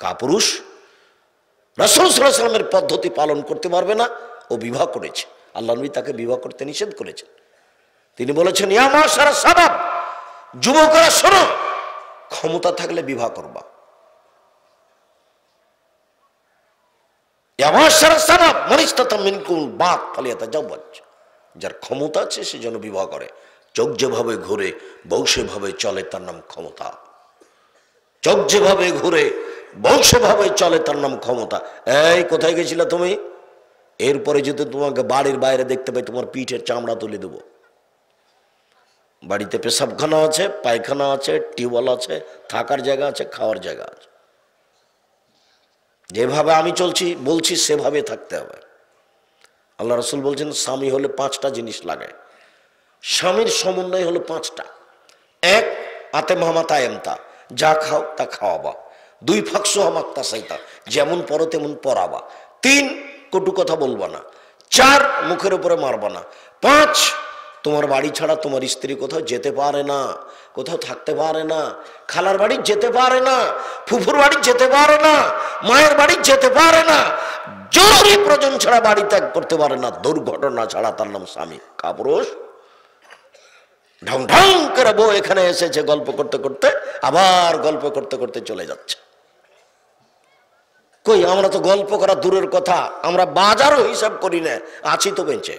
কাপুরুষ, রাসূল সাল্লাল্লাহু আলাইহি ওয়াসাল্লামের পদ্ধতি পালন করতে পারবে না, ও বিবাহ করেছে। আল্লাহ নবী তাকে বিবাহ করতে নিষেধ করেছেন। তিনি বলেছেন, ইয়া মাশারা শাবাব, যুবকরা শোনো, ক্ষমতা থাকলে বিবাহ করবা। ইয়া মাশারা শাবাব মান ইসতাতা মিনকুমুল বাত ফালিয়াতাজাওয়াজ, যার ক্ষমতা আছে সে যেন বিবাহ করে। চোখ যেভাবে ঘুরে বউ সেভাবে চলে, তার নাম ক্ষমতা। চোখ যেভাবে ঘুরে বউ সেভাবে চলে, তার নাম ক্ষমতা। এই কোথায় গেছিলে তুমি? এরপরে যদি তোমাকে বাড়ির বাইরে দেখতে পাই, তোমার পিঠের চামড়া তুলে দেবো। বাড়িতে পেশাবখানা আছে, পায়খানা আছে, টিউবওয়েল আছে, থাকার জায়গা আছে, খাওয়ার জায়গা আছে। যেভাবে আমি চলছি বলছি সেভাবে থাকতে হবে। আল্লাহ রাসূল বলছেন, স্বামী হলে 5টা জিনিস লাগে। স্বামীর সমন্বয় হলো 5টা। 1, আতে মামাতা এমতা, যা খাও তা খাওয়াবা। 2, ফাকসু হামাক্তা সাইতা, যেমন পড়ো তেমন পড়াবা। 3, কটু কথা বলবা না। 4, মুখের উপরে মারবা না। 5, তোমার বাড়ি ছাড়া তোমার স্ত্রী কোথাও যেতে পারে না, কোথাও থাকতে পারে না, খালার বাড়ি যেতে পারে না, ফুফুর বাড়ি যেতে পারে না, মায়ের বাড়ি যেতে পারে না, জরুরি প্রয়োজন ছাড়া বাড়ি ত্যাগ করতে পারে না, দুর্ঘটনা ছাড়া। তার নাম স্বামী। কাপুরুষ ঢং ঢং করে বউ এখানে এসেছে, গল্প করতে করতে আবার গল্প করতে করতে চলে যাচ্ছে। কই, আমরা তো গল্প করা দূরের কথা, আমরা বাজারও হিসাব করি না, আছি তো বেঁচে।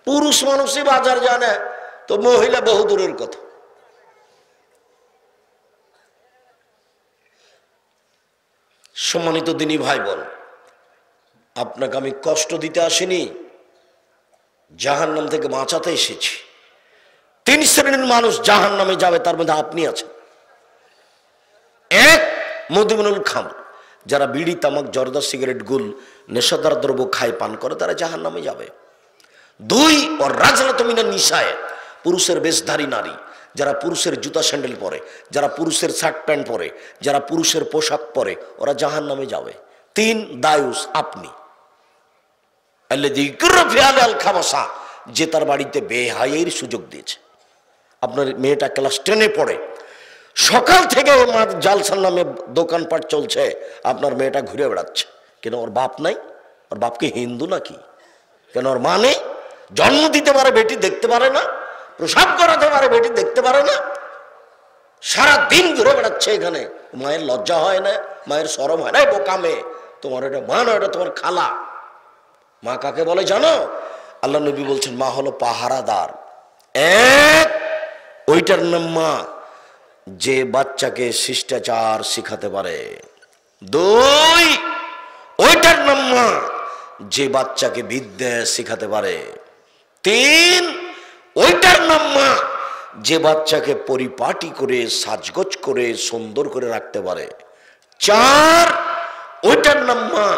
পুরুষ মানুষই বাজার জানে, তো মহিলা বহু দূরের কথা। সম্মানিত দিনী ভাই বোন, আপনাকে আমি কষ্ট দিতে আসিনি, জাহান্নাম থেকে বাঁচাতে এসেছি। 3 শ্রেণীর মানুষ জাহান্নামে যাবে, তার মধ্যে আপনি আছেন। 1, মুদমিনুল খামর, যারা বিড়ি, তামাক, জর্দা, সিগারেট, গুল, নেশাদার দ্রব্য খায়, পান করে, তারা জাহান্নামে যাবে। 2, ওর রাজনাত মিনান নিসায়ে, পুরুষের বেশধারী নারী, যারা পুরুষের জুতা স্যান্ডেল পরে, যারা পুরুষের শার্ট প্যান্ট পরে, যারা পুরুষের পোশাক পরে, ওরা জাহান্নামে যাবে। 3, দায়ুস, আপনি, আল্লাযী কুরফি আল খাবাসা, যে তার বাড়িতে বেহায়াইর সুযোগ দিয়েছে। আপনার মেয়েটা ক্লাস 10-এ পড়ে, সকাল থেকে জালসার নামে দোকানপাট চলছে, আপনার মেয়েটা ঘুরে বেড়াচ্ছে। কেন? ওর বাপ নাই? ওর বাপকে হিন্দু নাকি? কেন? ওর মা নেই? জন্ম দিতে পারে বেটি, দেখতে পারে না? প্রসাব করাতে পারে বেটি, দেখতে পারে না? সারা দিন ঘুরে বেড়াচ্ছে এখানে। মায়ের লজ্জা হয় না? মায়ের শরম হয় না? বোকা মেয়ে, তোমার এটা মা না, এটা তোমার খালা। মা কাকে বলে জানো? আল্লাহ নবী বলছেন, মা হলো পাহারাদার। 1, ওইটার নাম মা, যে বাচ্চাকে শিষ্টাচার শিখাতে পারে। 2, ওইটার নাম মা, যে বাচ্চাকে বিদ্যা শিখাতে পারে। 3, ওইটার নাম মা, যে বাচ্চাকে পরিপাটি করে সাজগোজ করে সুন্দর করে রাখতে পারে। 4, ওইটার নাম মা,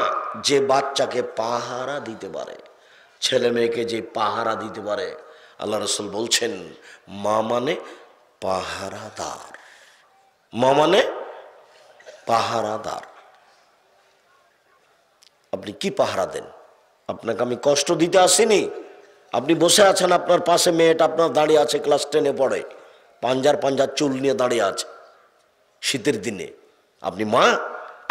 যে বাচ্চাকে পাহারা দিতে পারে। ছেলে মেয়েকে যে পাহারা দিতে পারে। আল্লাহ রাসূল বলছেন, মা মানে পাহারাদার। মা মানে পাহারাদার। আপনি কি পাহারা দেন? আপনাকে আমি কষ্ট দিতে আসিনি। আপনি বসে আছেন, আপনার পাশে মেয়েটা আপনার দাঁড়িয়ে আছে, ক্লাস 10-এ পড়ে, পাঞ্জার চুল নিয়ে দাঁড়িয়ে আছে শীতের দিনে। আপনি মা?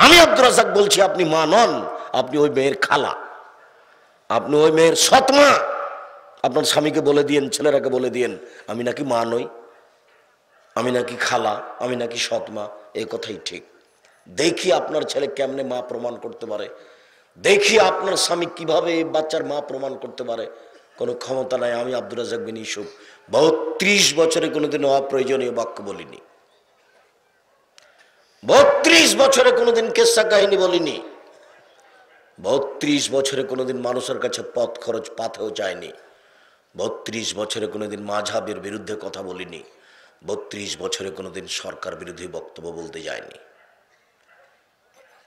আমি আব্দুর রাজ্জাক বলছি, আপনি মা নন, আপনি ওই মেয়ের খালা, আপনি ওই মেয়ের সৎ মা। আপনার স্বামীকে বলে দিয়েন, ছেলেরাকে বলে দিয়েন, আমি নাকি মা নই, আমি নাকি খালা, আমি নাকি সৎ মা। এই কথাই ঠিক। দেখি আপনার ছেলে কেমনে মা প্রমাণ করতে পারে, দেখি আপনার স্বামী কিভাবে এই বাচ্চার মা প্রমাণ করতে পারে। কোনো ক্ষমতা নাই। আমি আব্দুর রাজ্জাক বিন ইউসুফ 32 বছরে কোনোদিন অপ্রয়োজনীয় বাক্য বলিনি, 32 বছরে কোনোদিন কেসা কাহিনী বলিনি, 32 বছরে কোনোদিন মানুষের কাছে পথ খরচ পাথেও চায়নি, 32 বছরে কোনোদিন মাযহাবের বিরুদ্ধে কথা বলিনি, 32 বছরে কোনোদিন সরকার বিরোধী বক্তব্য বলতে যায়নি,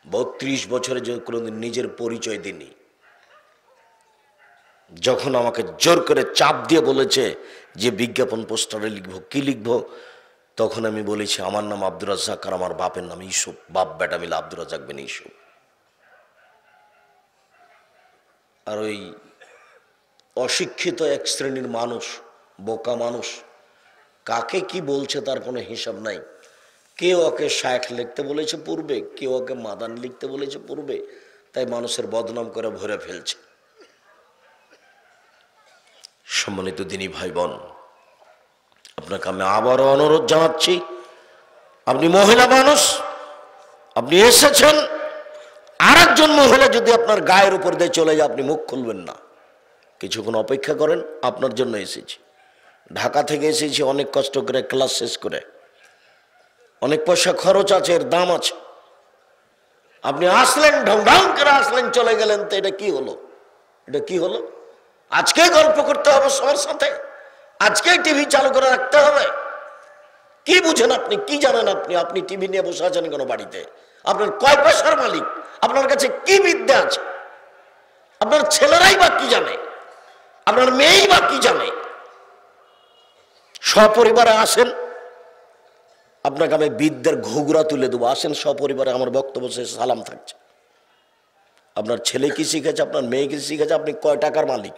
32 বছরে যে কোনোদিন নিজের পরিচয় দিইনি। যখন আমাকে জোর করে চাপ দিয়ে বলেছে যে বিজ্ঞাপন পোস্টারে লিখবো, কি লিখবো, তখন আমি বলেছি আমার নাম আব্দুর রাজ্জাক আর আমার বাপের নাম ইউসুফ, বাপ বেটা মিলে আব্দুর রাজ্জাক বিন ইউসুফ। আর ওই অশিক্ষিত এক শ্রেণীর মানুষ, বোকা মানুষ, কাকে কি বলছে তার কোনো হিসাব নাই। কেউ ওকে শায়েখ লিখতে বলেছে পূর্বে, কেউ ওকে মাদান লিখতে বলেছে পূর্বে, তাই মানুষের বদনাম করে ভরে ফেলছে। সম্মানিত দিনী ভাই বোন, আপনাকে আমি আবারও অনুরোধ জানাচ্ছি, আপনি মহিলা মানুষ, আপনি এসেছেন, আর একজন মহিলা যদি আপনার গায়ের উপর দিয়ে চলে যায় আপনি মুখ খুলবেন না, কিছুক্ষণ অপেক্ষা করেন। আপনার জন্য এসেছি, ঢাকা থেকে এসেছি অনেক কষ্ট করে, ক্লাস শেষ করে, অনেক পয়সা খরচ আছে, এর দাম আছে। আপনি আসলেন, ঢং ঢং করে আসলেন, চলে গেলেন, তো এটা কি হলো? এটা কি হলো? আজকে গল্প করতে হবে সবার সাথে, আজকে টিভি চালু করে রাখতে হবে? কি বুঝেন আপনি? কি জানেন আপনি? আপনি টিভি নিয়ে বসে আছেন কেন বাড়িতে? আপনার কয় পয়সার মালিক? আপনার কাছে কি বিদ্যা আছে? আপনার ছেলেরাই বা কি জানে? আপনার মেয়েই বা কি জানে? সপরিবারে আসেন, আপনাকে আমি বিদ্যার ঘুঘরা তুলে দেবো। আসেন সপরিবারে, আমার বক্তব্য শেষে সালাম থাকছে। আপনার ছেলে কি শিখেছে? আপনার মেয়ে কি শিখেছে? আপনি কয় টাকার মালিক?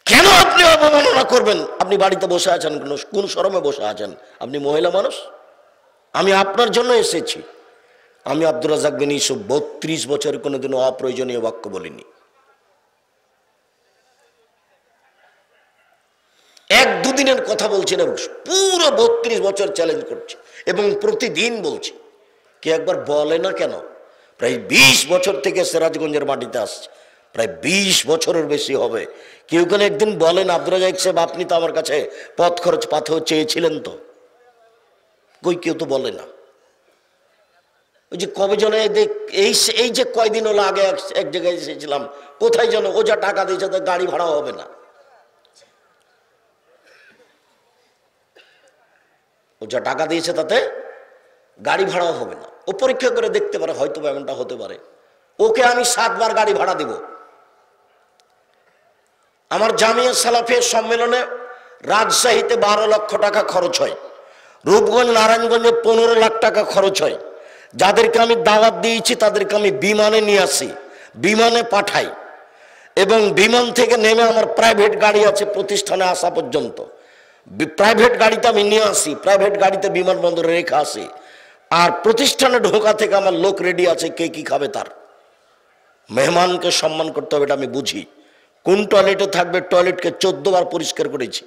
কেন আপনি অবমাননা করবেন? আপনি বাড়িতে বসে আছেন, কোন শরমে বসে আছেন? আপনি মহিলা মানুষ। আমি আপনার জন্য এসেছি। আমি আব্দুর রাজ্জাক বিন ইউসুফ 32 বছর কোনোদিনও অপ্রয়োজনীয় বাক্য বলিনি। এক দুদিনের কথা বলছি না, পুরো 32 বছর চ্যালেঞ্জ করছি এবং প্রতিদিন বলছি। কে একবার বলে না কেন? প্রায় 20 বছর থেকে সিরাজগঞ্জের মাটিতে আসছে, প্রায় 20 বছরের বেশি হবে। কেউ কেন একদিন বলেন, আব্দুর রাজ্জাক সাহেব আপনি তো আমার কাছে পথ খরচ পাথেও চেয়েছিলেন তো? কই, কেউ তো বলে না। ওই যে কবে জনে এই যে কয়দিন হলো আগে এক জায়গায় এসেছিলাম, কোথায় যেন, ও যা টাকা দিয়েছে তার গাড়ি ভাড়া হবে না। ও যা টাকা দিয়েছে তাতে গাড়ি ভাড়াও হবে না। ও পরীক্ষা করে দেখতে পারে, হয়তো এমনটা হতে পারে। ওকে আমি 7 বার গাড়ি ভাড়া দিব। আমার জামিয়া সালাফিয়া সম্মেলনে রাজশাহীতে 12 লক্ষ টাকা খরচ হয়, রূপগঞ্জ নারায়ণগঞ্জে 15 লাখ টাকা খরচ হয়। যাদেরকে আমি দাওয়াত দিয়েছি তাদেরকে আমি বিমানে নিয়ে আসি, বিমানে পাঠাই, এবং বিমান থেকে নেমে আমার প্রাইভেট গাড়ি আছে প্রতিষ্ঠানে আসা পর্যন্ত। প্রাইভেট গাড়িতে আমি নিয়ে আসি, প্রাইভেট গাড়িতে বিমানবন্দরে রেখে আসি, আর প্রতিষ্ঠানে ঢোকা থেকে আমার লোক রেডি আছে, কে কি খাবে তার। মেহমানকে সম্মান করতে হবে, এটা আমি বুঝি। কোন টয়লেটে থাকবে, টয়লেটকে 14 বার পরিষ্কার করেছি,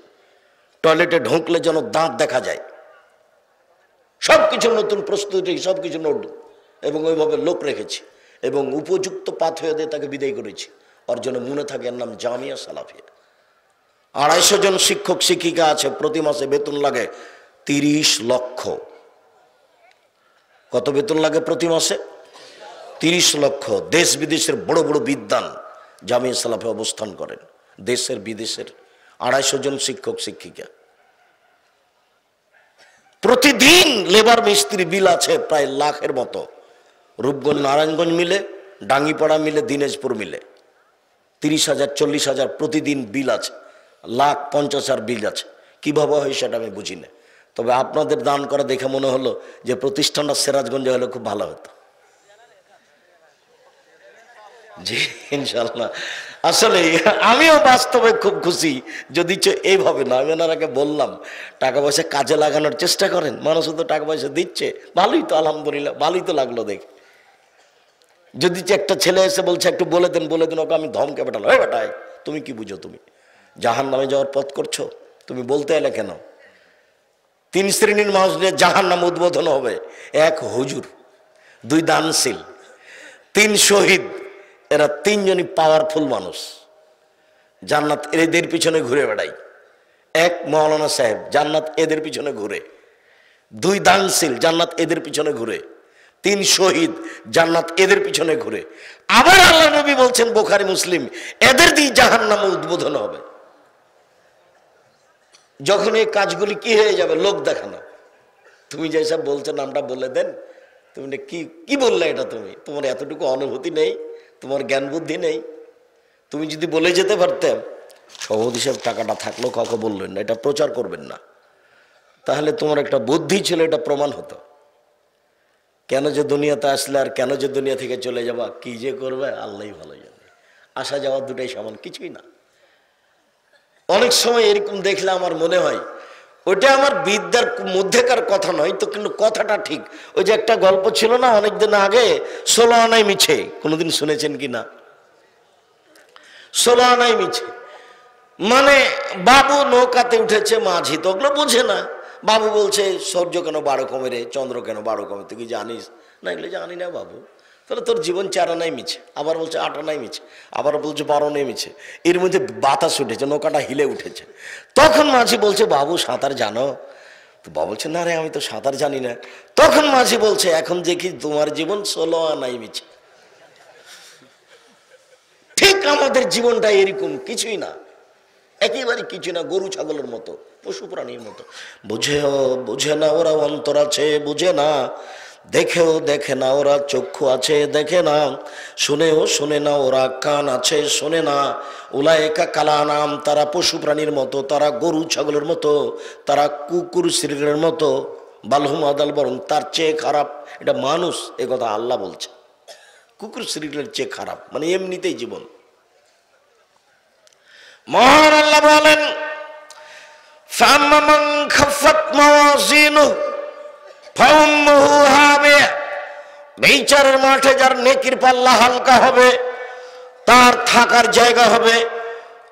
টয়লেটে ঢুকলে যেন দাঁত দেখা যায়। সবকিছু নতুন প্রস্তুতি, সবকিছু নোট, এবং ওইভাবে লোক রেখেছি এবং উপযুক্ত পাথর দিয়ে তাকে বিদায় করেছি। ওর জন্য মনে থাকে, এর নাম জামিয়া সালাফিয়া। 250 জন শিক্ষক শিক্ষিকা আছে, প্রতি মাসে বেতন লাগে 30 লক্ষ। কত বেতন লাগে প্রতি মাসে? 30 লক্ষ। দেশ বিদেশের বড় বড় বিদ্বান জামিয়া সালাফে অবস্থান করেন, দেশের বিদেশের। 250 জন শিক্ষক শিক্ষিকা। প্রতিদিন লেবার মিস্ত্রি বিল আছে প্রায় লাখের মতো। রূপগঞ্জ নারায়ণগঞ্জ মিলে, ডাঙ্গিপাড়া মিলে, দিনাজপুর মিলে 30,000 40,000 প্রতিদিন বিল আছে, 1,50,000 বিল আছে। কিভাবে হয় সেটা আমি বুঝি না। তবে আপনাদের দান করা দেখে মনে হলো যে প্রতিষ্ঠানটা সিরাজগঞ্জে হলে খুব ভালো হতো। জি ইনশাল্লাহ। আসলে আমিও বাস্তবে খুব খুশি, যদি এইভাবে না। আমি ওনারাকে বললাম টাকা পয়সা কাজে লাগানোর চেষ্টা করেন, মানুষ তো টাকা পয়সা দিচ্ছে, ভালোই তো, আলহামদুলিল্লাহ, ভালোই তো লাগলো দেখে। যদি একটা ছেলে এসে বলছে একটু বলে দেন, বলে দেন, ওকে আমি ধমকে পাঠালো, এই বেটাই তুমি কি বুঝো? তুমি জাহান নামে যাওয়ার পথ করছো, তুমি বলতে এলে কেন? 3 শ্রেণীর মানুষ নিয়ে জাহান নাম উদ্বোধন হবে। 1 হুজুর, 2 দানশীল, 3 শহীদ। এরা 3 জনই পাওয়ারফুল মানুষ, জান্নাত এদের পিছনে ঘুরে বেড়াই। 1 মাওলানা সাহেব, জান্নাত এদের পিছনে ঘুরে। 2 দানশীল, জান্নাত এদের পিছনে ঘুরে। 3 শহীদ, জান্নাত এদের পিছনে ঘুরে। আবার আল্লাহ নবী বলছেন, বুখারী মুসলিম, এদের দিয়ে জাহান্নামে উদ্বোধন হবে। যখন এই কাজগুলি কি হয়ে যাবে? লোক দেখানো। তুমি যেসব বলছো নামটা বলে দেন। তুমি কি কি বললে এটা? তুমি, তোমার এতটুকু অনুভূতি নেই, তোমার জ্ঞান বুদ্ধি নেই। তুমি যদি বলে যেতে পারতে, সভাপতি সাহেব টাকাটা থাকলো, কাউকে বললেন না, এটা প্রচার করবেন না, তাহলে তোমার একটা বুদ্ধি ছিল, এটা প্রমাণ হতো। কেন যে দুনিয়াতে আসলে আর কেন যে দুনিয়া থেকে চলে যাবা, কি যে করবে আল্লাহই ভালো জানে। আসা যাওয়া দুটাই সমান, কিছুই না। অনেক সময় এরকম দেখলে আমার মনে হয় ওইটা আমার বিদ্যার মধ্যেকার কথা নয় তো, কিন্তু কথাটা ঠিক। ওই যে একটা গল্প ছিল না অনেকদিন আগে, 16 আনাই মিছে, কোনোদিন শুনেছেন কি না? 16 আনাই মিছে মানে বাবু নৌকাতে উঠেছে, মাঝি তো ওগুলো বোঝে না। বাবু বলছে সূর্য কেন 12 কমে রে, চন্দ্র কেন 12 কমে, তুই কি জানিস? না, এগুলো জানি না বাবু। তাহলে তোর জীবন 4 আনাই মিছে। আবার বলছে 8 আনাই মিছে, আবার বলছে 12 আনাই মিছে। এর মধ্যে বাতাস উঠেছে, নৌকাটা হিলে উঠেছে। তখন মাঝি বলছে বাবু সাঁতার জানো? তো বাবু বলছে না রে, আমি তো সাঁতার জানি না। তখন মাঝি বলছে এখন দেখি তোমার জীবন 16 আনাই মিছে। ঠিক আমাদের জীবনটা এরকম, কিছুই না, একেবারে কিছু না, গরু ছাগলের মতো, পশু প্রাণীর মতো। বুঝে না ওরা অন্তর আছে, বুঝে না। দেখেও দেখে না ওরা চক্ষু আছে, দেখে না। শুনেও শুনে না ওরা কান আছে, শোনে না। উলায়েকা কালা নাম, তারা পশু প্রাণীর মতো, তারা গরু ছাগলের মতো, তারা কুকুর শ্রীরের মতো। বালহুম আদাল, বরং তার চেয়ে খারাপ। এটা মানুষ, এ কথা আল্লাহ বলছে। কুকুর শ্রীরের চেয়ে খারাপ, মানে এমনিতেই জীবন। মহান আল্লাহ বলেন ফাম্মান খাফাত মাওয়াজিনুহু ফাউম্মুহু হাবিয়া, বিচারের মাঠে যার নেকির পাল্লা হালকা হবে তার থাকার জায়গা হবে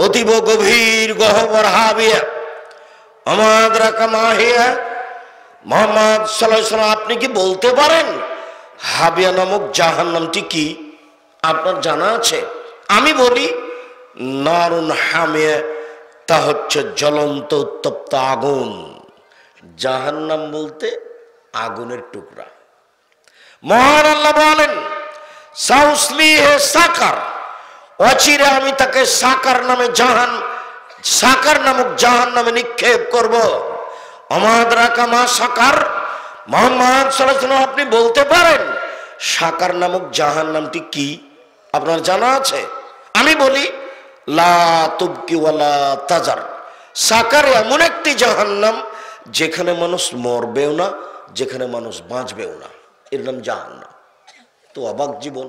অতীব গভীর গহ্বর হাবিয়া। আমাদরাকা মাহিয়া, মুহাম্মদ সাল্লাল্লাহু আলাইহি ওয়াসাল্লাম আপনি কি বলতে পারেন হাবিয়া নামক জাহান্নামটি কি? আপনার জানা আছে? আমি বলি নারুন হামিয়া, তা হচ্ছে জ্বলন্ত উত্তপ্ত আগুন। জাহান্নাম বলতে আগুনের টুকরা। মহান আল্লাহ বলেন সাউসলিহে সাকার, অচিরে আমি তাকে সাকার নামক জাহান্নামে নিক্ষেপ করব। আমাদরাকা মা সাকার, মুহাম্মদ সাল্লাল্লাহু আলাইহি ওয়াসাল্লাম আপনি বলতে পারেন সাকার নামক জাহান্নামটি কি? আপনার জানা আছে? আমি বলি লা তুবকি ওয়ালা তাজার। সাকার এমন একটি জাহান্নাম যেখানে মানুষ মরবেও না, যেখানে মানুষ বাঁচবেও না, এর নাম জাহান্নাম। তো অবাক জীবন,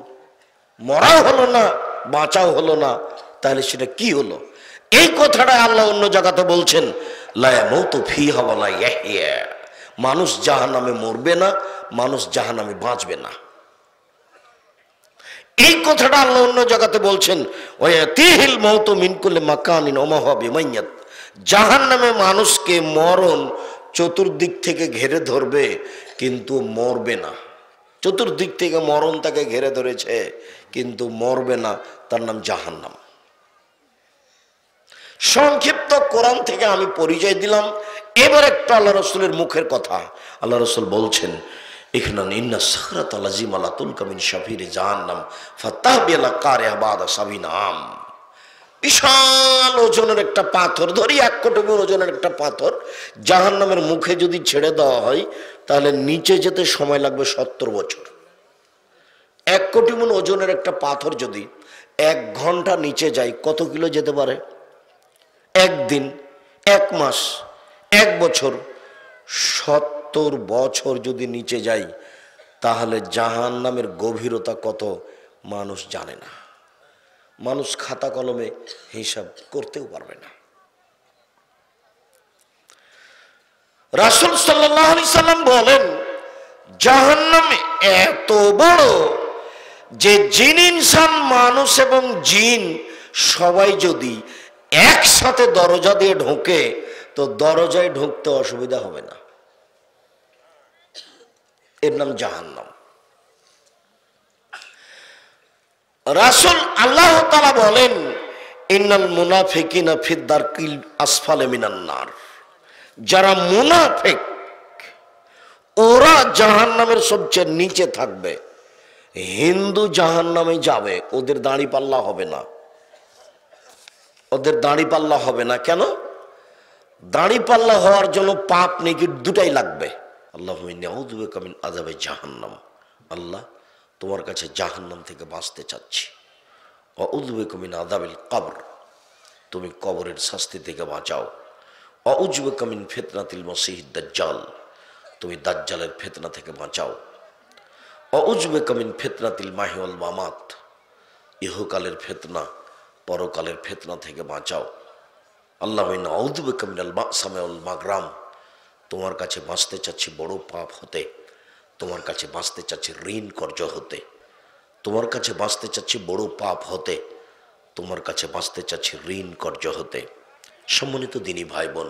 মরাও হলো না, বাঁচাও হলো না, তাহলে সেটা কি হলো? এই কথাটা আল্লাহ অন্য জায়গাতে বলছেন লা ইয়ামুতু ফিহা ওয়ালা ইয়াহইয়া, মানুষ জাহান্নামে মরবে না, মানুষ জাহান্নামে বাঁচবে না। এই কথাটা আল্লাহ অন্য জায়গাতে বলছেন ওয়াতিহিল মাউতু মিন কুল্লি মাকানিন ওয়া মা হুয়া বিমাইয়াত, জাহান্নামে মানুষকে মরণ চতুর্দিক থেকে ঘিরে ধরবে কিন্তু মরবে না। চতুর্দিক থেকে মরণ তাকে ঘিরে ধরেছে কিন্তু মরবে না, তার নাম জাহান্নাম। সংক্ষিপ্ত কোরআন থেকে আমি পরিচয় দিলাম। এবার একটা আল্লাহ রসুলের মুখের কথা। আল্লাহ রসুল বলছেন ইখনান ইন্না সাখরাতাল আযীমা লা তুলকা মিন শাফিরি জাহান্নাম ফাতাহবিলা কারিহা বাদা সাবিনা আম। বিশাল ওজনের একটা পাথর, ধরি 1 কোটি ওজনের একটা পাথর জাহান্নামের মুখে যদি ছেড়ে দেওয়া হয় তাহলে নিচে যেতে সময় লাগবে 70 বছর। 1 কোটি মণ ওজনের একটা পাথর যদি 1 ঘন্টা নিচে যায় কত কিলো যেতে পারে? 1 দিন, 1 মাস, 1 বছর, 70 বছর যদি নিচে যায় তাহলে জাহান্নামের গভীরতা কত মানুষ জানে না। মানুষ খাতা কলমে হিসাব করতেও পারবে না। রাসূল সাল্লাল্লাহু আলাইহি সাল্লাম বলেন জাহান্নাম এত বড় যে জিন ইনসান, মানুষ এবং জিন সবাই যদি একসাথে দরজা দিয়ে ঢোকে তো দরজায় ঢুকতে অসুবিধা হবে না। এর নাম জাহান্নাম। রাসূল আল্লাহ তাআলা বলেন ইন্নাল মুনাফিকিনা ফিদ দারকিল আসফালে মিনান নার, যারা মুনাফিক ওরা জাহান্নামের সবচেয়ে নিচে থাকবে। হিন্দু জাহান্নামে যাবে, ওদের দাড়ি পাল্লা হবে না, ওদের দাড়ি পাল্লা হবে না। কেন? দাড়ি পাল্লা হওয়ার জন্য পাপ নেকি দুটাই লাগবে। আল্লাহুম্মা ইন্নী আউযু বিকা মিন আযাবি জাহান্নাম, আল্লাহ তোমার কাছে জাহান্নাম থেকে বাঁচতে চাচ্ছি। ওয়া আউযু বিকা মিন আযাবিল কবর, তুমি কবরের শাস্তি থেকে বাঁচাও। ওয়া আউযু বিকা মিন ফিতনাতিল মাসিহিদ দাজ্জাল, তুমি দাজ্জালের ফিতনা থেকে বাঁচাও। ওয়া আউযু বিকা মিন ফিতনাতিল মাহি ওয়াল মামাত, ইহকালের ফিতনা পরকালের ফিতনা থেকে বাঁচাও। আল্লাহুম্মা ইন্নী আউযু বিকা মিনাল মা'সামি ওয়াল মাগরাম, তোমার কাছে বাঁচতে চাচ্ছি বড় পাপ হতে, তোমার কাছে বাঁচতে চাচ্ছি ঋণ কর্য হতে, তোমার কাছে বাঁচতে চাচ্ছি বড় পাপ হতে, তোমার কাছে বাঁচতে চাচ্ছি ঋণ কর্য হতে। সম্মানিত দিনী ভাই বোন,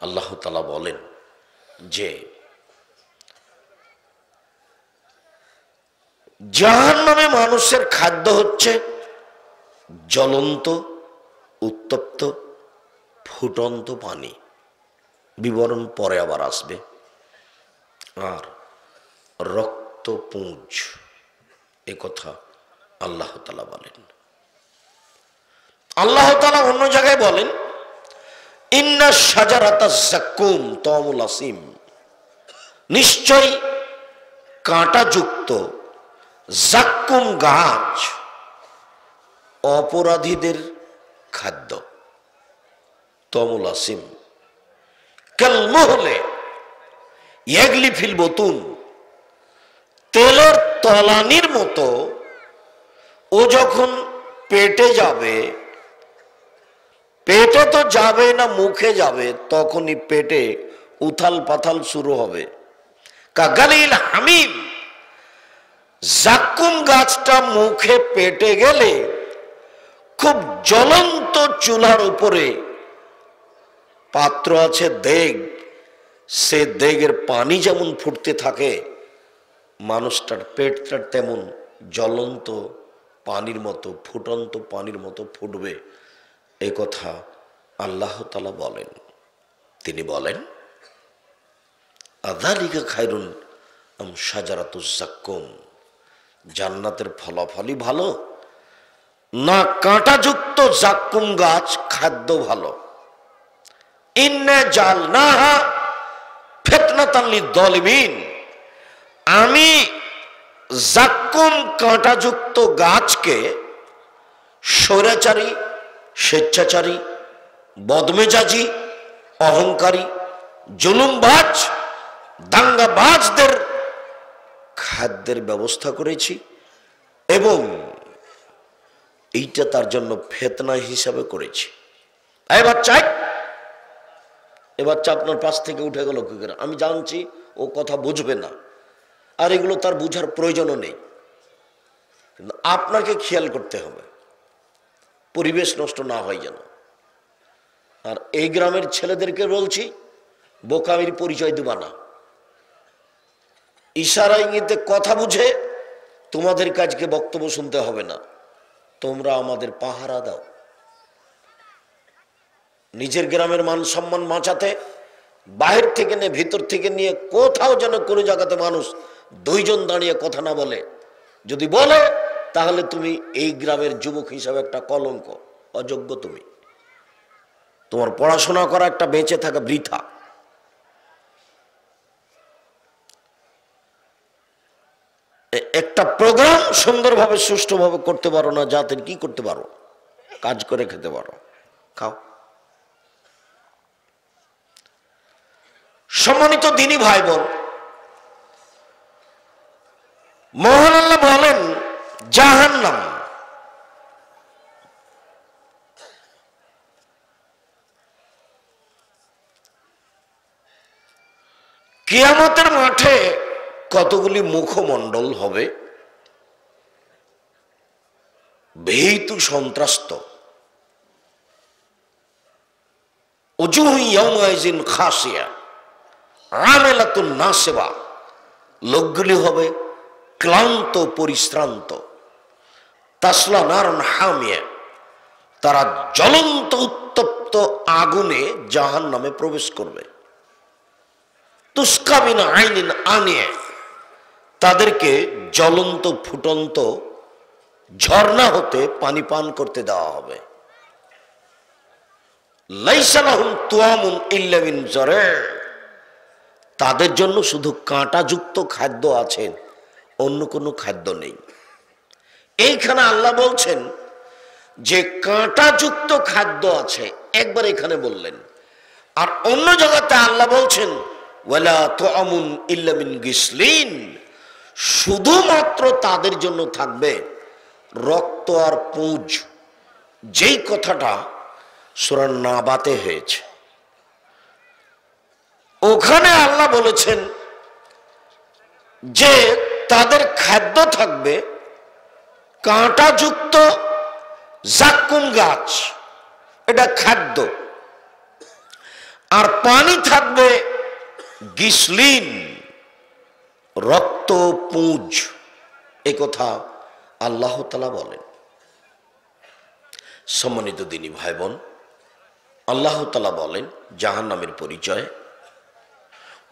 আল্লাহ তাআলা বলেন যে জাহান্নামে মানুষের খাদ্য হচ্ছে জ্বলন্ত উত্তপ্ত ফুটন্ত পানি। বিবরণ পরে আবার আসবে। আর রক্তপুঞ্জ, এ কথা আল্লাহ তাআলা বলেন। আল্লাহ তাআলা অন্য জায়গায় বলেন ইন্না শাজারাতা যাক্কুম তামুল আসিম, নিশ্চয় কাঁটাযুক্ত যাক্কুম গাছ অপরাধীদের খাদ্য। তামুল আসিম কাল মুহলে ইয়াগলি ফিল বুতুন, তেলের তলানির মতো ও যখন পেটে যাবে, পেটে তো যাবে না মুখে যাবে, তখনই পেটে উথাল পাথাল শুরু হবে। কাগালিল হামিম, যাক্কুম গাছটা মুখে পেটে গেলে খুব জ্বলন্ত চুলার উপরে পাত্র আছে দেগ, সে দেগের পানি যেমন ফুটতে থাকে, মানুষটার পেটটা তেমন জ্বলন্ত পানির মতো, ফুটন্ত পানির মতো ফুটবে। এ কথা আল্লাহ তাআলা বলেন। তিনি বলেন আযালিকা খায়রুন আম শাজারাতুজ যাক্কুম, জান্নাতের ফলাফলই ভালো না কাঁটাযুক্ত যাক্কুম গাছ খাদ্য ভালো? ইন্না জালনাহা ফিতনাতাল লিয-যালিমিন, আমি যাক্কুম কাঁটাযুক্ত গাছকে স্বৈরাচারী, স্বেচ্ছাচারী, বদমেজাজি, অহংকারী, জুলুমবাজ, দাঙ্গাবাজদের খাদ্যের ব্যবস্থা করেছি এবং এইটা তার জন্য ফিতনা হিসাবে করেছি। এই বাচ্চা, এ বাচ্চা আপনার পাশ থেকে উঠে গেল কি করে? আমি জানছি ও কথা বুঝবে না, আর এগুলো তার বুঝার প্রয়োজনও নেই, কিন্তু আপনাকে খেয়াল করতে হবে পরিবেশ নষ্ট না হয় যেন। আর এই গ্রামের ছেলেদেরকে বলছি, বোকামির পরিচয় দেবা না। ইশারা ইঙ্গিতে কথা বুঝে তোমাদের কাজকে বক্তব্য শুনতে হবে না, তোমরা আমাদের পাহারা দাও। নিজের গ্রামের মান সম্মান বাঁচাতে বাহির থেকে নিয়ে ভিতর থেকে নিয়ে কোথাও যেন কোনো জায়গাতে মানুষ দুইজন দাঁড়িয়ে কথা না বলে, যদি বলে তাহলে তুমি এই গ্রামের যুবক হিসাবে একটা কলঙ্ক, অযোগ্য তুমি, তোমার পড়াশোনা করা একটা বেঁচে থাকা বৃথা। একটা প্রোগ্রাম সুন্দরভাবে সুষ্ঠুভাবে করতে পারো না, যাতে কি করতে পারো, কাজ করে খেতে পারো, খাও। সম্মানিত দিনী ভাই বোন, মহান আল্লাহ বলেন জাহান্নাম কিয়ামতের মাঠে কতগুলি মুখমণ্ডল হবে, ভীতু সন্ত্রস্ত, ওজুহু ইয়াওমাইজিন খাসিয়া আমিলাতুন নাসিবা, লোকগুলি হবে ক্লান্ত পরিশ্রান্ত। তাসলা নারন হামিয়া, তারা জ্বলন্ত উত্তপ্ত আগুনে জাহান্নামে প্রবেশ করবে। তুসকা মিন আইনিন আনিয়া, তাদেরকে জ্বলন্ত ফুটন্ত ঝর্ণা হতে পানি পান করতে দেওয়া হবে। লাইসা লাহুম তুয়ামুন ইল্লা মিন জারি', তাদের জন্য শুধু কাঁটাযুক্ত খাদ্য আছে, অন্য কোনো খাদ্য নেই। এইখানে আল্লাহ বলছেন যে কাঁটাযুক্ত খাদ্য আছে, একবার এখানে বললেন, আর অন্য জায়গাতে আল্লাহ বলছেন ওয়ালা তুআমুন ইল্লা মিন গিসলিন, শুধুমাত্র তাদের জন্য থাকবে রক্ত আর পুঁজ। যেই কথাটা সূরা নাবাতে হয়েছে, ওখানে আল্লাহ বলেছেন যে তাদের খাদ্য থাকবে কাঁটাযুক্ত জাক্কুম গাছ, এটা খাদ্য। আর পানি থাকবে গিসলিন, রক্ত পুঁজ। এই কথা আল্লাহ তাআলা বলেন। সম্মানিত দিনী ভাই বোন, আল্লাহ তাআলা বলেন জাহান্নামের পরিচয়,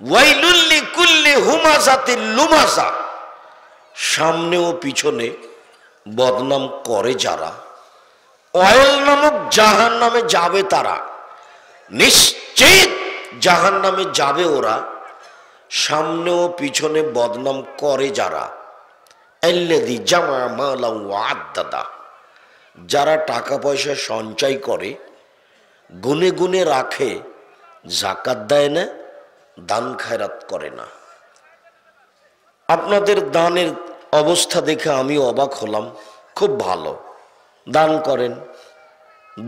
ওয়াইলুল লিকুল্লি হুমাযাতিল লুমাযা, সামনে ও পিছনে বদনাম করে যারা, অয়েল নামক জাহান্নামে যাবে তারা, নিশ্চিত জাহান্নামে যাবে ওরা, সামনে ও পিছনে বদনাম করে যারা। আল্লাযী জামা মালান ওয়া আদ্দাদা, যারা টাকা পয়সা সঞ্চয় করে, গুনে গুনে রাখে, যাকাত দেয় না, দান খায়রাত করে না। আপনাদের দানের অবস্থা দেখে আমি অবাক হলাম, খুব ভালো, দান করেন,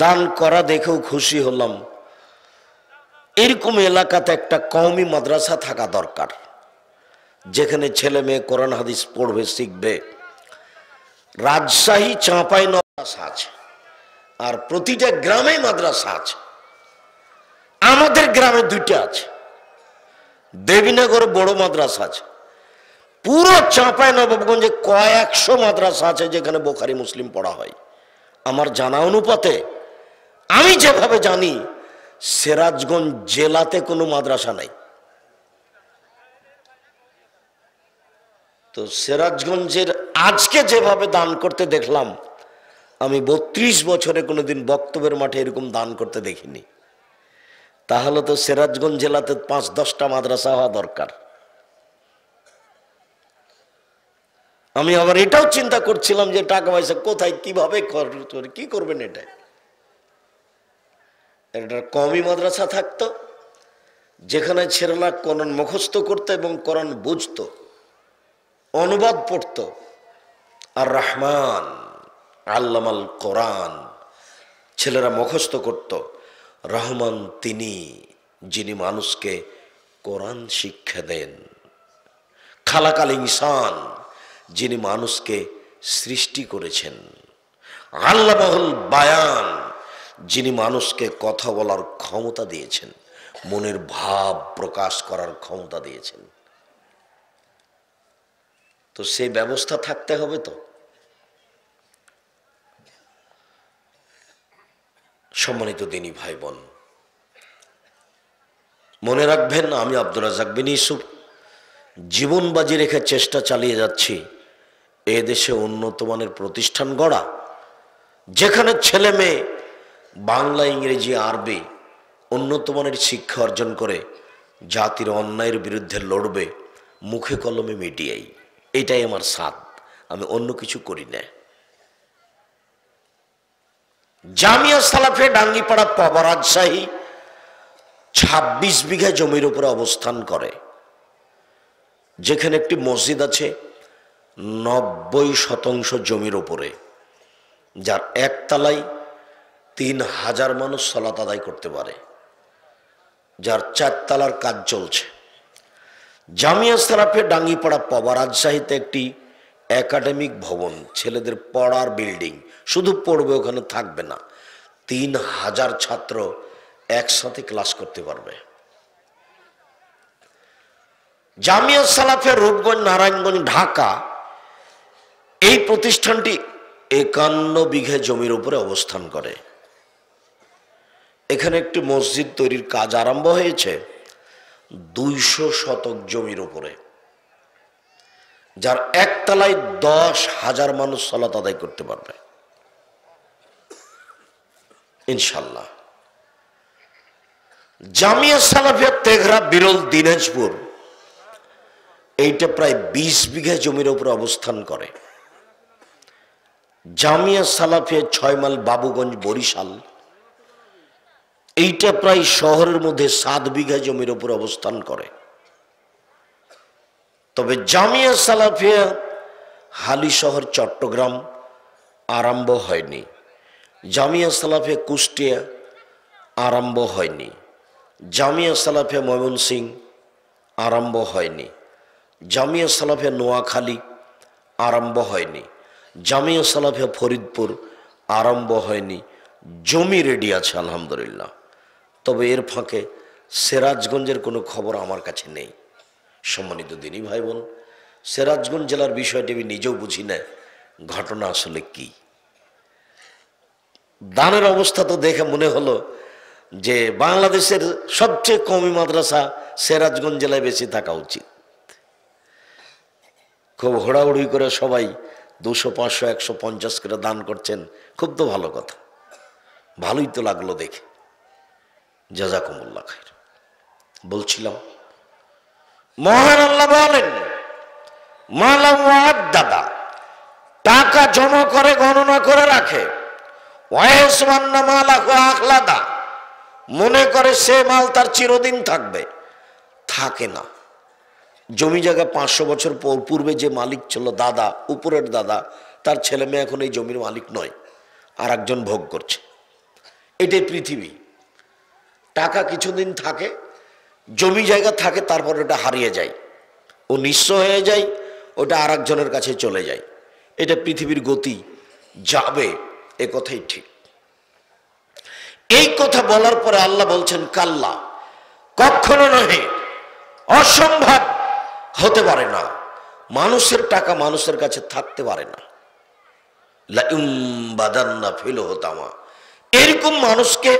দান করা দেখেও খুশি হলাম। এরকম এলাকাতে একটা কওমি মাদ্রাসা থাকা দরকার, যেখানে ছেলে মেয়ে কোরআন হাদিস পড়বে, শিখবে। রাজশাহী চাঁপাই মাদ্রাসা আছে, আর প্রতিটা গ্রামে মাদ্রাসা আছে। আমাদের গ্রামে দুইটা আছে, দেবীনগরে বড় মাদ্রাসা আছে। পুরো চাঁপাই নবাবগঞ্জে কয়েকশো মাদ্রাসা আছে যেখানে বুখারী মুসলিম পড়া হয়। আমার জানা অনুপাতে, আমি যেভাবে জানি, সিরাজগঞ্জ জেলাতে কোনো মাদ্রাসা নাই। তো সিরাজগঞ্জের আজকে যেভাবে দান করতে দেখলাম, আমি 32 বছরে কোনোদিন বক্তব্যের মাঠে এরকম দান করতে দেখিনি। তাহলে তো সিরাজগঞ্জ জেলাতে 5-10টা মাদ্রাসা হওয়া দরকার। আমি আবার এটাও চিন্তা করছিলাম যে টাকা পয়সা কোথায় কিভাবে কি করবেন, এটা কওমি মাদ্রাসা থাকতো, যেখানে ছেলেরা কোরআন মুখস্থ করতো এবং কোরআন বুঝতো, অনুবাদ পড়তো। আর রহমান আল্লামাল কোরআন, ছেলেরা মুখস্থ করত। রহমান তিনি, যিনি মানুষকে কোরআন শিক্ষা দেন। খালাকাল ইনসান, যিনি মানুষকে সৃষ্টি করেছেন। আল্লামাহুল বায়ান, যিনি মানুষকে কথা বলার ক্ষমতা দিয়েছেন, মনের ভাব প্রকাশ করার ক্ষমতা দিয়েছেন। তো সেই ব্যবস্থা থাকতে হবে। তো সম্মানিত দিনী ভাই বোন, মনে রাখবেন, আমি আব্দুর রাজ্জাক বিন ইউসুফ জীবন বাজি রেখে চেষ্টা চালিয়ে যাচ্ছি এ দেশে উন্নত মানের প্রতিষ্ঠান গড়া, যেখানে ছেলে মেয়ে বাংলা, ইংরেজি, আরবি উন্নত মানের শিক্ষা অর্জন করে জাতির অন্যায়ের বিরুদ্ধে লড়বে, মুখে কলমে মিডিয়াই। এটাই আমার সাধ, আমি অন্য কিছু করি না। জামিয়া সালাফিয়া ডাঙ্গিপাড়া পাবা রাজশাহী 26 বিঘা জমির উপরে অবস্থান করে, যেখানে একটি মসজিদ আছে 90% জমির উপরে, যার একতলায় 3000 মানুষ সালাত আদায় করতে পারে, যার 4 তলার কাজ চলছে। জামিয়া সালাফিয়া ডাঙ্গিপাড়া পাবা রাজশাহীতে একটি একাডেমিক ভবন, ছেলেদের পড়ার বিল্ডিং, শুধু পড়বে, ওখানে থাকবে না। 3000 ছাত্র একসাথে ক্লাস করতে পারবে। জামিয়া সালাফিয়া রূপগঞ্জ, নারায়ণগঞ্জ, ঢাকা, এই প্রতিষ্ঠানটি 51 বিঘা জমির উপরে অবস্থান করে। এখানে একটি মসজিদ তৈরির কাজ আরম্ভ হয়েছে 200 শতক জমির উপরে, যার একতলায় 10,000 মানুষ সালাত আদায় করতে পারবে ইনশাল্লাহ। জামিয়া সালাফিয়া তেঘরা বিরল দিনাজপুর, এইটা প্রায় 20 বিঘা জমির উপরে অবস্থান করে। জামিয়া সালাফিয়া 6 মাইল বাবুগঞ্জ বরিশাল, এইটা প্রায় শহরের মধ্যে 7 বিঘা জমির উপর অবস্থান করে। তবে জামিয়া সালাফিয়া হালি শহর চট্টগ্রাম আরম্ভ হয়নি, জামিয়া সালাফিয়া কুষ্টিয়া আরম্ভ হয়নি, জামিয়া সালাফিয়া ময়মনসিংহ আরম্ভ হয়নি, জামিয়া সালাফিয়া নোয়াখালী আরম্ভ হয়নি, জামিয়া সালাফিয়া ফরিদপুর আরম্ভ হয়নি। জমি রেডি আছে আলহামদুলিল্লাহ। তবে এর ফাঁকে সিরাজগঞ্জের কোনো খবর আমার কাছে নেই। সম্মানিত দিনী ভাই বোন, সিরাজগঞ্জ জেলার বিষয়টি আমি নিজেও বুঝি না ঘটনা আসলে কি। দানের অবস্থা তো দেখে মনে হলো যে বাংলাদেশের সবচেয়ে কমি মাদ্রাসা সিরাজগঞ্জ জেলায় বেশি থাকা উচিত। খুব হোড়াহুড়ি করে সবাই 200, 500, 150 করে দান করছেন, খুব তো ভালো কথা, ভালোই তো লাগলো দেখে। জাযাকুমুল্লাহ খাইর। বলছিলাম মহান আল্লাহ বলেন মালাম ওয়াদাদা, টাকা জমা করে গণনা করে রাখে, ওয়াসমান্না মালাহু আখলাদা, মনে করে সে মাল তার চিরদিন থাকবে, থাকে না। জমি জায়গা 500 বছর পূর্বে যে মালিক ছিল দাদা, উপরের দাদা, তার ছেলে মেয়ে এখন এই জমির মালিক নয়, আর একজন ভোগ করছে। এটাই পৃথিবী। টাকা কিছুদিন থাকে, জমি জায়গা থাকে, তারপর ওটা হারিয়ে যায়, ও নিঃস্ব হয়ে যায়, ওটা আর একজনের কাছে চলে যায়। এটা পৃথিবীর গতি, যাবে, এ কথাই ঠিক। এই কথা বলার পরে আল্লাহ বলছেন কাল্লা, কখনো নহে, অসম্ভব, হতে পারে না, মানুষের টাকা মানুষের কাছে থাকতে পারে না। লাউম বাদান্না ফিল হোতামা, এরকম মানুষকে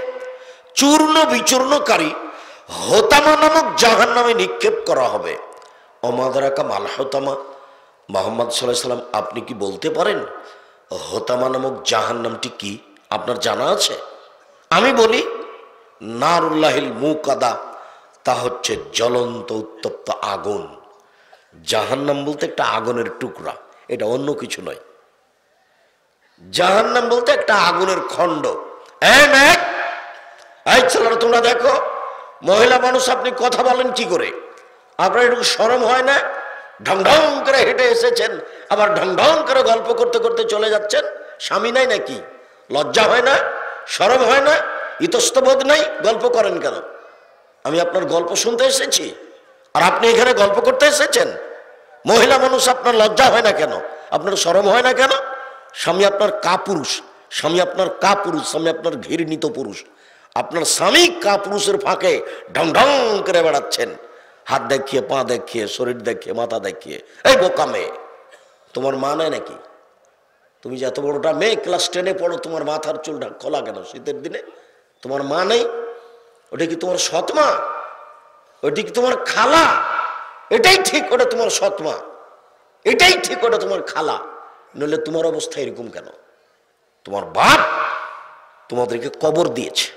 চূর্ণ বিচূর্ণকারী হোতামা নামক জাহান্নামে নিক্ষেপ করা হবে। অমাদারাকা মাল হোতামা, মুহাম্মদ সাল্লাল্লাহু আলাইহি ওয়াসাল্লাম আপনি কি বলতে পারেন হোতামা নামক জাহান্নামটি কি? আপনার জানা আছে? আমি বলি নারুল্লাহিল মুকাদা, তা হচ্ছে জ্বলন্ত উত্তপ্ত আগুন। জাহান্নাম বলতে একটা আগুনের টুকরা, এটা অন্য কিছু নয়। জাহান্নাম বলতে একটা আগুনের খণ্ড। এই ছেলেরা তোমরা দেখো, মহিলা মানুষ আপনি কথা বলেন কি করে? আপনার একটু শরম হয় না? ঢং ঢং করে হেঁটে এসেছেন, আবার ঢং ঢং করে গল্প করতে করতে চলে যাচ্ছেন। স্বামী নাই নাকি? লজ্জা হয় না? শরম হয় না? ইতস্তবোধ নাই? গল্প করেন কেন? আমি আপনার গল্প শুনতে এসেছি, আর আপনি এখানে গল্প করতে এসেছেন। মহিলা মানুষ, আপনার লজ্জা হয় না কেন? আপনার শরম হয় না কেন? স্বামী আপনার কাপুরুষ, স্বামী আপনার কাপুরুষ, স্বামী আপনার ঘৃণিত পুরুষ। আপনার স্বামী কাপুরুষের ফাঁকে ঢং ঢং করে বেড়াচ্ছেন, হাত দেখিয়ে, পা দেখিয়ে, শরীর দেখিয়ে, মাথা দেখিয়ে। এই বোকা মেয়ে, তোমার মা নাই নাকি? তুমি যে এত বড়টা মেয়ে, ক্লাস 10-এ পড়ো, তোমার মাথার চুলটা খোলা কেন শীতের দিনে? তোমার মা নেই? ওটা কি তোমার সৎ মা? ওইটি কি তোমার খালা? এটাই ঠিক, ওটা তোমার সৎ মা। এটাই ঠিক, ওটা তোমার খালা। নইলে তোমার অবস্থা এরকম কেন? তোমার বাপ তোমাদেরকে কবর দিয়েছে।